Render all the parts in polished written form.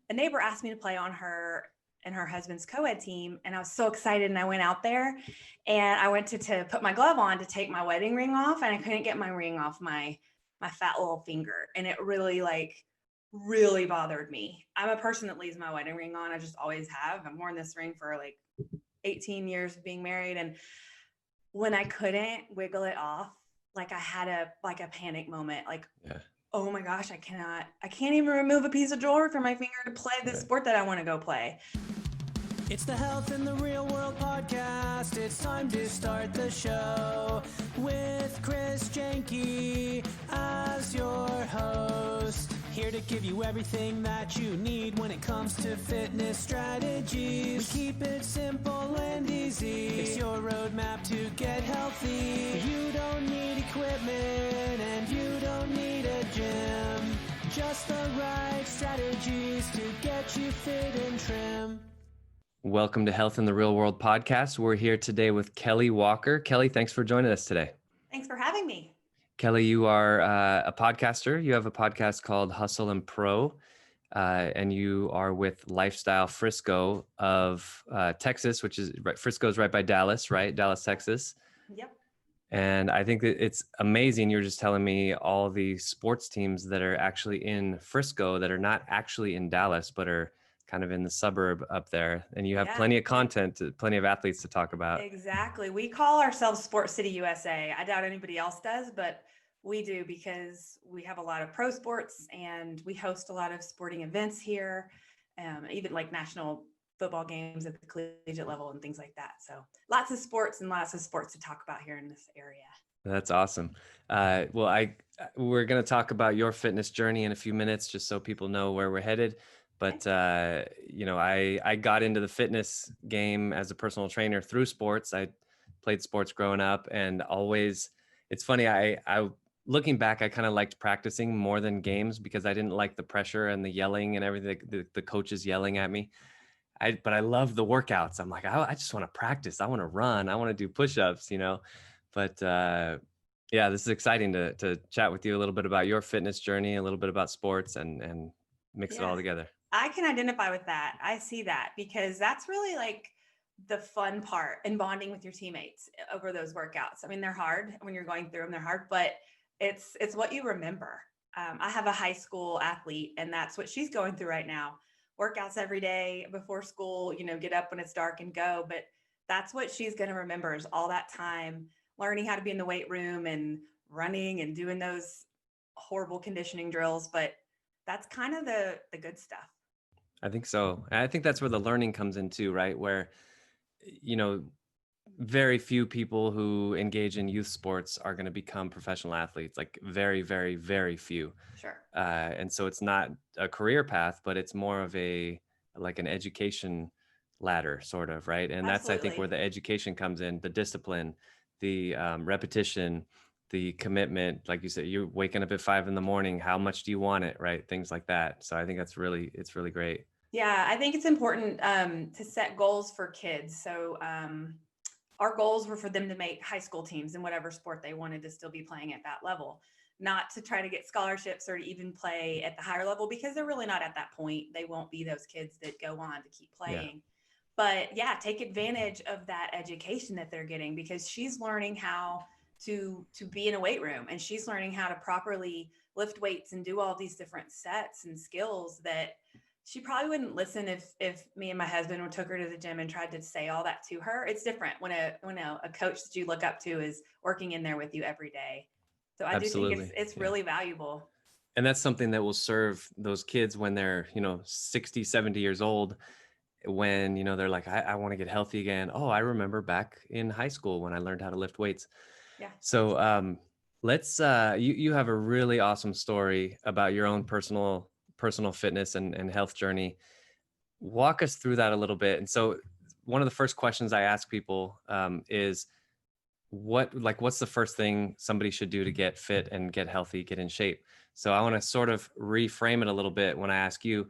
a neighbor asked me to play on her and her husband's co-ed team. And I was so excited. And I went out there and I went to put my glove on to take my wedding ring off. And I couldn't get my ring off my fat little finger. And it really bothered me. I'm a person that leaves my wedding ring on. I just always have. I've worn this ring for like 18 years of being married. And when I couldn't wiggle it off, like I had a panic moment, like, oh my gosh, I can't even remove a piece of jewelry from my finger to play this sport that I want to go play. It's the Health in the Real World podcast. It's time to start the show with Chris Janke as your host. Here to give you everything that you need when it comes to fitness strategies. We keep it simple and easy. It's your roadmap to get healthy. You don't need equipment and you don't need a gym. Just the right strategies to get you fit and trim. Welcome to Health in the Real World podcast. We're here today with Kelly Walker. Kelly, thanks for joining us today. Thanks for having me. Kelly, you are a podcaster. You have a podcast called Hustle and Pro, and you are with Lifestyle Frisco of Texas, which is Frisco's right by Dallas, right? Dallas, Texas. Yep. And I think that it's amazing. You're just telling me all the sports teams that are actually in Frisco that are not actually in Dallas, but are kind of in the suburb up there. And you have plenty of content, plenty of athletes to talk about. Exactly. We call ourselves Sports City USA. I doubt anybody else does, but we do because we have a lot of pro sports and we host a lot of sporting events here, even like national football games at the collegiate level and things like that. So lots of sports and lots of sports to talk about here in this area. That's awesome. We're going to talk about your fitness journey in a few minutes, just so people know where we're headed. But, I got into the fitness game as a personal trainer through sports. I played sports growing up and always, it's funny. I looking back, I kind of liked practicing more than games because I didn't like the pressure and the yelling and everything, the coaches yelling at me. But I love the workouts. I'm like, I just want to practice. I want to run. I want to do push-ups, but this is exciting to chat with you a little bit about your fitness journey, a little bit about sports and mix it all together. I can identify with that. I see that because that's really like the fun part and bonding with your teammates over those workouts. I mean, they're hard when you're going through them, they're hard, but it's what you remember. I have a high school athlete and that's what she's going through right now. Workouts every day before school, get up when it's dark and go. But that's what she's going to remember is all that time learning how to be in the weight room and running and doing those horrible conditioning drills. But that's kind of the good stuff. I think so. And I think that's where the learning comes in too, right? Where, very few people who engage in youth sports are going to become professional athletes, like very, very, very few. Sure. And so it's not a career path, but it's more of an education ladder sort of, right? And that's, I think, where the education comes in, the discipline, the repetition, the commitment. Like you said, you're waking up at 5 a.m. How much do you want it? Right. Things like that. So I think it's really great. Yeah. I think it's important to set goals for kids. So our goals were for them to make high school teams in whatever sport they wanted to still be playing at that level, not to try to get scholarships or to even play at the higher level because they're really not at that point. They won't be those kids that go on to keep playing. But take advantage of that education that they're getting because she's learning how to be in a weight room and she's learning how to properly lift weights and do all these different sets and skills that she probably wouldn't listen if me and my husband took her to the gym and tried to say all that to her. It's different when a coach that you look up to is working in there with you every day. So I do think it's really valuable. And that's something that will serve those kids when they're, 60, 70 years old, when, they're like, I want to get healthy again. Oh, I remember back in high school when I learned how to lift weights. Yeah. So let's, you have a really awesome story about your own personal fitness and health journey. Walk us through that a little bit. And so one of the first questions I ask people is what's the first thing somebody should do to get fit and get healthy, get in shape? So I want to sort of reframe it a little bit when I ask you,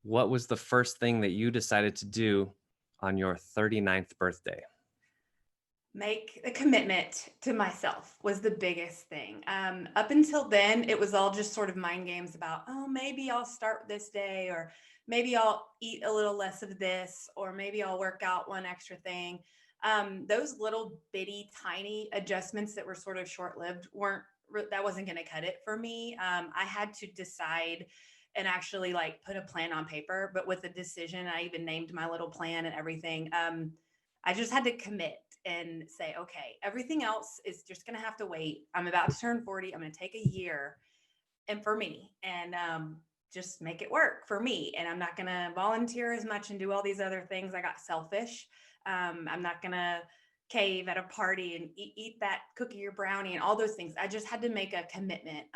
what was the first thing that you decided to do on your 39th birthday? Make a commitment to myself was the biggest thing. Up until then, it was all just sort of mind games about, oh, maybe I'll start this day or maybe I'll eat a little less of this, or maybe I'll work out one extra thing. Those little bitty tiny adjustments that were sort of short-lived that wasn't going to cut it for me. I had to decide and actually like put a plan on paper, but with a decision, I even named my little plan and everything. I just had to commit and say, okay, everything else is just going to have to wait. I'm about to turn 40. I'm going to take a year and for me, and just make it work for me. And I'm not going to volunteer as much and do all these other things. I got selfish. I'm not going to cave at a party and eat that cookie or brownie and all those things. I just had to make a commitment.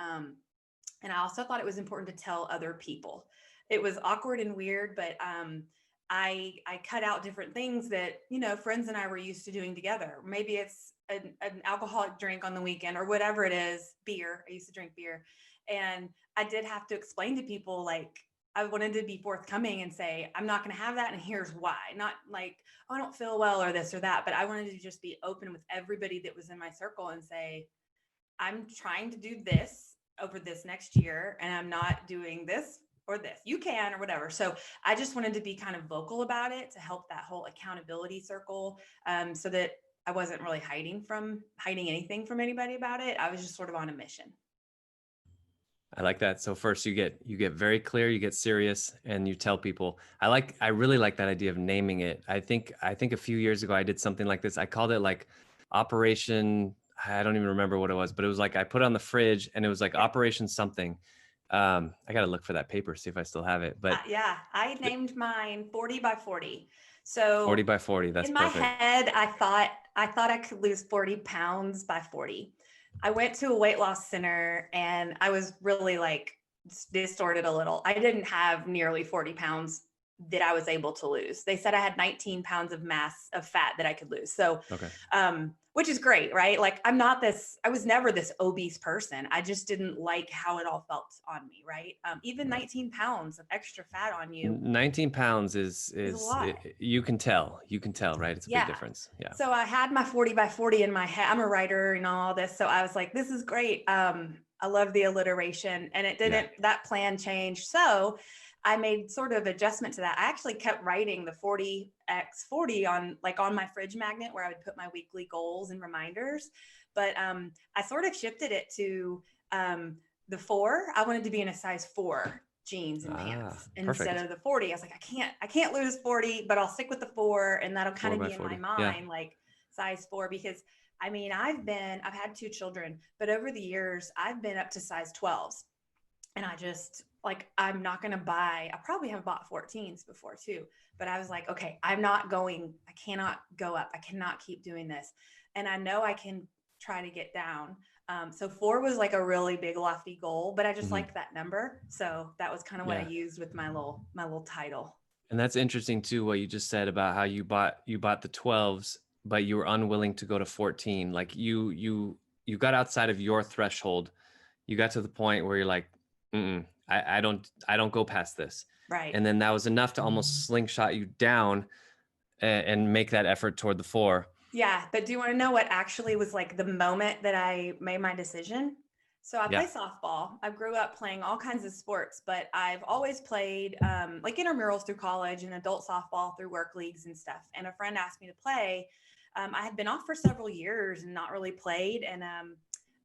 And I also thought it was important to tell other people. It was awkward and weird, but I cut out different things that, friends and I were used to doing together. Maybe it's an alcoholic drink on the weekend or whatever it is, beer. I used to drink beer. And I did have to explain to people, like, I wanted to be forthcoming and say, I'm not going to have that. And here's why. Not like, oh, I don't feel well or this or that. But I wanted to just be open with everybody that was in my circle and say, I'm trying to do this over this next year, and I'm not doing this or this. You can or whatever. So I just wanted to be kind of vocal about it to help that whole accountability circle, so that I wasn't really hiding anything from anybody about it. I was just sort of on a mission. I like that. So first you get very clear, you get serious, and you tell people. I really like that idea of naming it. I think a few years ago I did something like this. I called it like Operation, I don't even remember what it was, but it was like I put it on the fridge and it was like Operation something. I got to look for that paper, see if I still have it. But yeah, I named mine 40 by 40. So 40 by 40, that's in my perfect. head, I thought I could lose 40 pounds by 40. I went to a weight loss center and I was really like distorted a little. I didn't have nearly 40 pounds that I was able to lose. They said I had 19 pounds of fat that I could lose. So, Okay. Which is great, right? Like I was never this obese person. I just didn't like how it all felt on me, right? Even 19 pounds of extra fat on you. 19 pounds is a lot. You can tell, right? It's a big difference. Yeah. So I had my 40 by 40 in my head. I'm a writer and all this. So I was like, this is great. I love the alliteration, and it didn't, that plan changed. So I made sort of adjustment to that. I actually kept writing the 40x40 on my fridge magnet where I would put my weekly goals and reminders. But I sort of shifted it to the 4. I wanted to be in a size 4 jeans and pants instead of the 40. I was like, I can't lose 40, but I'll stick with the 4, and that'll kind of be in 40. My mind, like size 4, because I mean, I've had 2 children, but over the years I've been up to size 12s, and I just I'm not going to I probably have bought 14s before too, but I was like, okay, I cannot go up. I cannot keep doing this. And I know I can try to get down. So 4 was like a really big lofty goal, but I just liked that number. So that was kind of what I used with my little title. And that's interesting too, what you just said about how you bought the 12s, but you were unwilling to go to 14. Like you got outside of your threshold. You got to the point where you're like, I don't go past this. Right. And then that was enough to almost slingshot you down and make that effort toward the 4. Yeah. But do you want to know what actually was like the moment that I made my decision? So I play softball. I grew up playing all kinds of sports, but I've always played like intramurals through college and adult softball through work leagues and stuff. And a friend asked me to play. I had been off for several years and not really played. And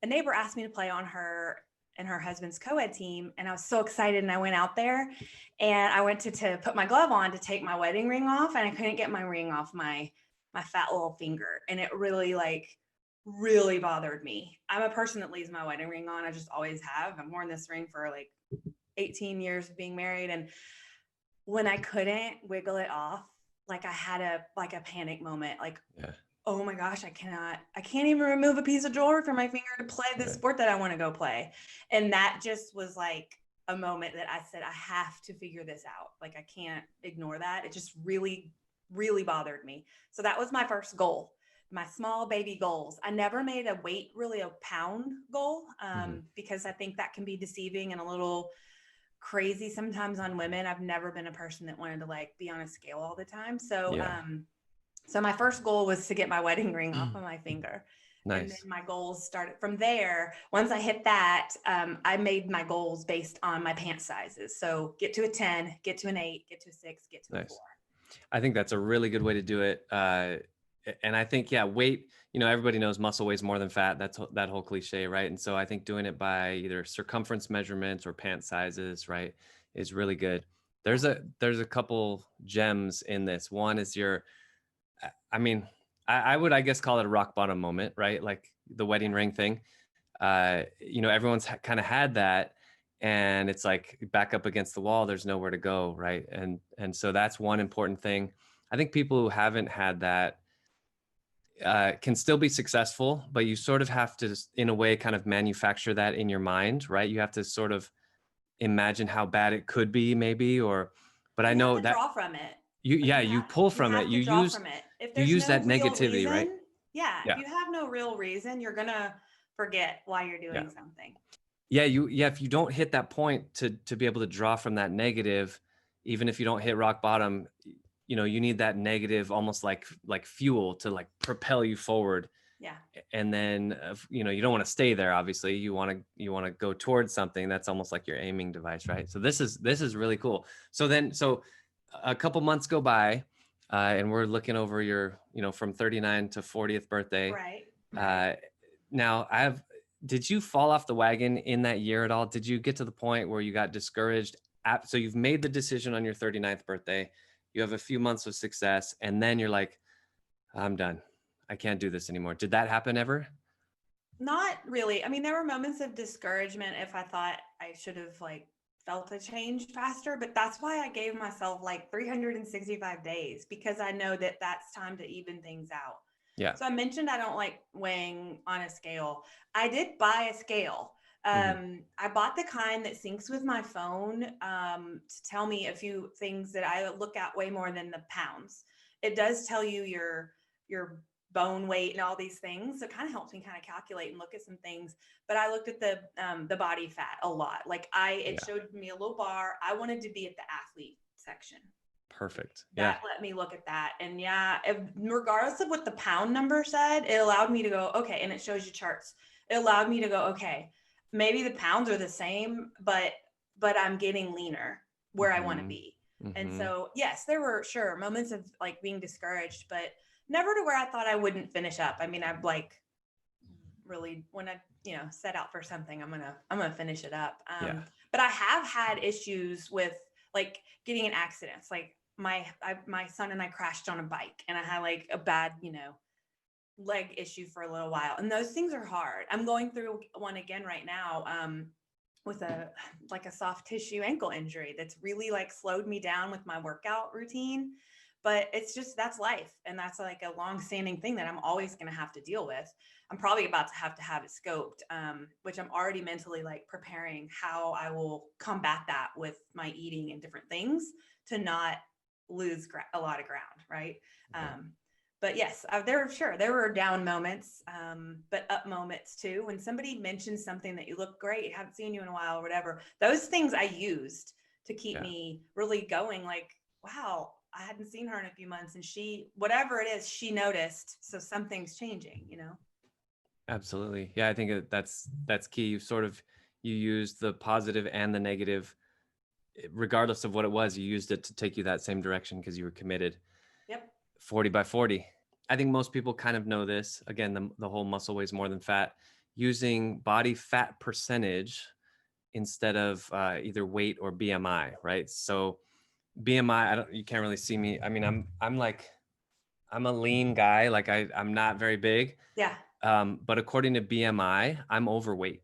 a neighbor asked me to play on her and her husband's co-ed team. And I was so excited. And I went out there and I went to put my glove on to take my wedding ring off. And I couldn't get my ring off my fat little finger. And it really bothered me. I'm a person that leaves my wedding ring on. I just always have. I've worn this ring for like 18 years of being married. And when I couldn't wiggle it off, like I had a panic moment, like, oh my gosh, I can't even remove a piece of jewelry from my finger to play this sport that I want to go play. And that just was like a moment that I said, I have to figure this out. Like, I can't ignore that. It just really, really bothered me. So that was my first goal, my small baby goals. I never made a pound goal because I think that can be deceiving and a little crazy sometimes on women. I've never been a person that wanted to like be on a scale all the time. So, so my first goal was to get my wedding ring off of my finger. And then Nice. my goals started from there. Once I hit that, I made my goals based on my pant sizes. So get to a 10, get to an 8, get to a 6, get to a 4. Nice. I think that's a really good way to do it. And I think, yeah, weight, everybody knows muscle weighs more than fat. That's that whole cliche, right? And so I think doing it by either circumference measurements or pant sizes, right, is really good. There's a couple gems in this. One is I mean, I would, I guess, call it a rock bottom moment, right? Like the wedding ring thing. Everyone's kind of had that, and it's like back up against the wall, there's nowhere to go, right? And so that's one important thing. I think people who haven't had that can still be successful, but you sort of have to, in a way, kind of manufacture that in your mind, right? You have to sort of imagine how bad it could be, maybe, but I You have know to that draw from it. you pull You from it. have to draw from it. If You there's use no that real negativity, right? reason, yeah, if Yeah. you have no real reason, you're gonna forget why you're doing something. Yeah, if you don't hit that point to be able to draw from that negative, even if you don't hit rock bottom, you need that negative almost like fuel to like propel you forward. Yeah. And then you don't want to stay there. Obviously, you want to go towards something. That's almost like your aiming device, right? So this is really cool. So a couple months go by, and we're looking over your from 39 to 40th birthday. Right. Now did you fall off the wagon in that year at all? Did you get to the point where you got discouraged? So you've made the decision on your 39th birthday. You have a few months of success, and then you're like, I'm done. I can't do this anymore. Did that happen ever? Not really. I mean, there were moments of discouragement if I thought I should have felt a change faster, but that's why I gave myself 365 days, because I know that that's time to even things out. Yeah. So I mentioned I don't like weighing on a scale. I did buy a scale. I bought the kind that syncs with my phone to tell me a few things that I look at way more than the pounds. It does tell you your bone weight and all these things. So it kind of helps me kind of calculate and look at some things. But I looked at the body fat a lot. It showed me a little bar. I wanted to be at the athlete section. Perfect. That let me look at that. And regardless of what the pound number said, it allowed me to go, okay. And it shows you charts. It allowed me to go, okay, maybe the pounds are the same, but I'm getting leaner where I want to be. And so, yes, there were moments of being discouraged, but never to where I thought I wouldn't finish up. I mean, I've really, when I, set out for something, I'm going to finish it up. But I have had issues with getting in accidents. My son and I crashed on a bike, and I had a bad, leg issue for a little while. And those things are hard. I'm going through one again right now with a soft tissue ankle injury that's really slowed me down with my workout routine. But it's just, that's life. And that's a long-standing thing that I'm always going to have to deal with. I'm probably about to have it scoped, which I'm already mentally preparing how I will combat that with my eating and different things to not lose a lot of ground. Right. But yes, there were down moments, but up moments too. When somebody mentions something that you look great, haven't seen you in a while or whatever, those things I used to keep me really going. Wow, I hadn't seen her in a few months, and whatever it is, she noticed. So something's changing, Absolutely. Yeah. I think that's key. You used the positive and the negative, regardless of what it was, you used it to take you that same direction because you were committed. Yep. 40 by 40. I think most people kind of know this. Again, the whole muscle weighs more than fat. Using body fat percentage instead of either weight or BMI, right? So BMI, you can't really see me. I mean, I'm a lean guy. I'm not very big. Yeah. But according to BMI, I'm overweight.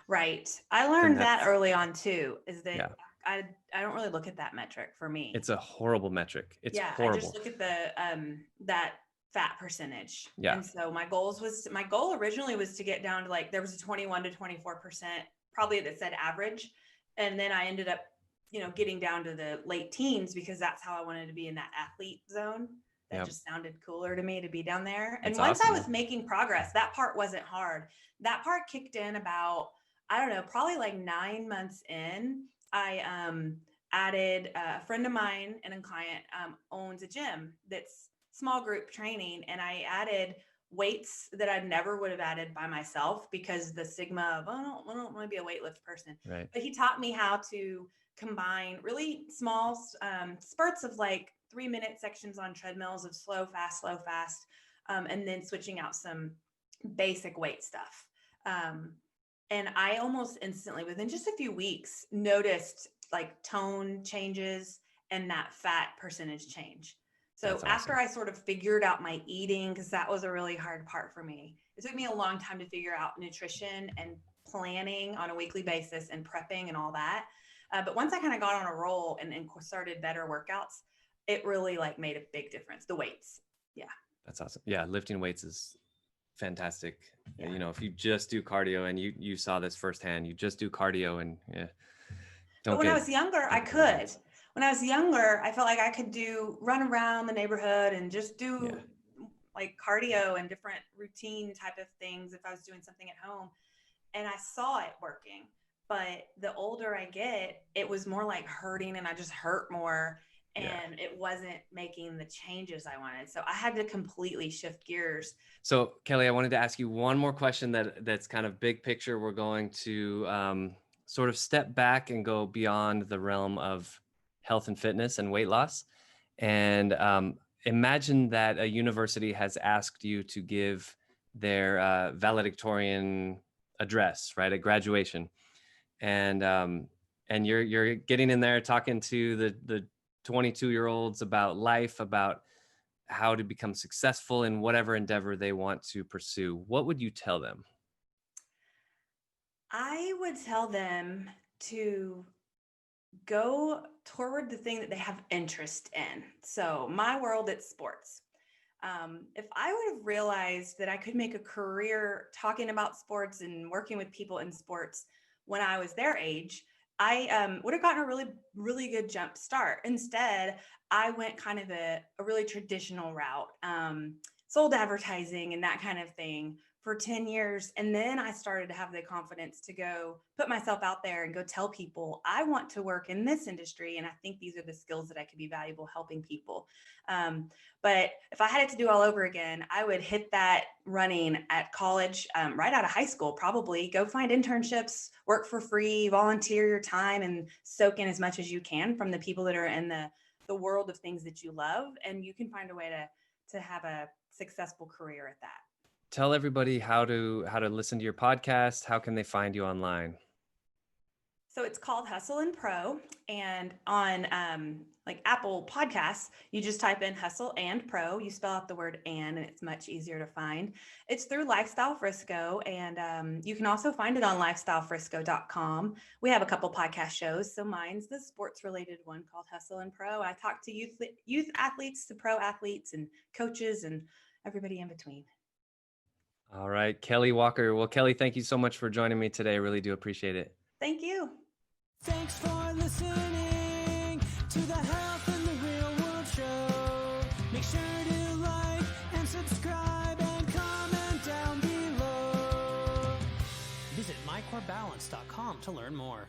Right. I learned that early on too, is that I don't really look at that metric for me. It's a horrible metric. It's horrible. I just look at the that fat percentage. Yeah. And so my goal originally was to get down to there was a 21 to 24%, probably that said average. And then I ended up, getting down to the late teens because that's how I wanted to be in that athlete zone. That just sounded cooler to me to be down there. And once I was making progress, that part wasn't hard. That part kicked in about, I don't know, probably 9 months in. I added a friend of mine and a client owns a gym that's small group training. And I added weights that I never would have added by myself because the stigma of, oh, I don't want to be a weightlift person. Right. But he taught me how to combine really small spurts of like 3-minute sections on treadmills of slow, fast, and then switching out some basic weight stuff. And I almost instantly, within just a few weeks, noticed like tone changes and that fat percentage change. So That's after awesome. I sort of figured out my eating, because that was a really hard part for me, it took me a long time to figure out nutrition and planning on a weekly basis and prepping and all that. But once I kind of got on a roll and started better workouts, it really like made a big difference. The weights. Yeah. That's awesome. Yeah. Lifting weights is fantastic. Yeah. You know, if you just do cardio, and you saw this firsthand, you just do cardio and But when I was younger, I could. When I was younger, I felt like I could run around the neighborhood and just do like cardio and different routine type of things if I was doing something at home. And I saw it working. But the older I get, it was more like hurting, and I just hurt more, and it wasn't making the changes I wanted. So I had to completely shift gears. So Kelly, I wanted to ask you one more question that's kind of big picture. We're going to sort of step back and go beyond the realm of health and fitness and weight loss. And imagine that a university has asked you to give their valedictorian address, right, at graduation. And you're getting in there talking to the 22-year-olds about life, about how to become successful in whatever endeavor they want to pursue. What would you tell them? I would tell them to go toward the thing that they have interest in. So my world, it's sports. If I would have realized that I could make a career talking about sports and working with people in sports when I was their age, I would have gotten a really, really good jump start. Instead, I went kind of a really traditional route, sold advertising and that kind of thing for 10 years. And then I started to have the confidence to go put myself out there and go tell people I want to work in this industry. And I think these are the skills that I could be valuable helping people. But if I had it to do all over again, I would hit that running at college, right out of high school, probably go find internships, work for free, volunteer your time, and soak in as much as you can from the people that are in the world of things that you love. And you can find a way to have a successful career at that. Tell everybody how to listen to your podcast. How can they find you online? So it's called Hustle and Pro, and on like Apple Podcasts, you just type in Hustle and Pro. You spell out the word and it's much easier to find. It's through Lifestyle Frisco, and you can also find it on lifestylefrisco.com. We have a couple podcast shows. So mine's the sports related one called Hustle and Pro. I talk to youth athletes to pro athletes and coaches and everybody in between. All right, Kelly Walker. Well, Kelly, thank you so much for joining me today. I really do appreciate it. Thank you. Thanks for listening to the Health in the Real World Show. Make sure to like and subscribe and comment down below. Visit mycorebalance.com to learn more.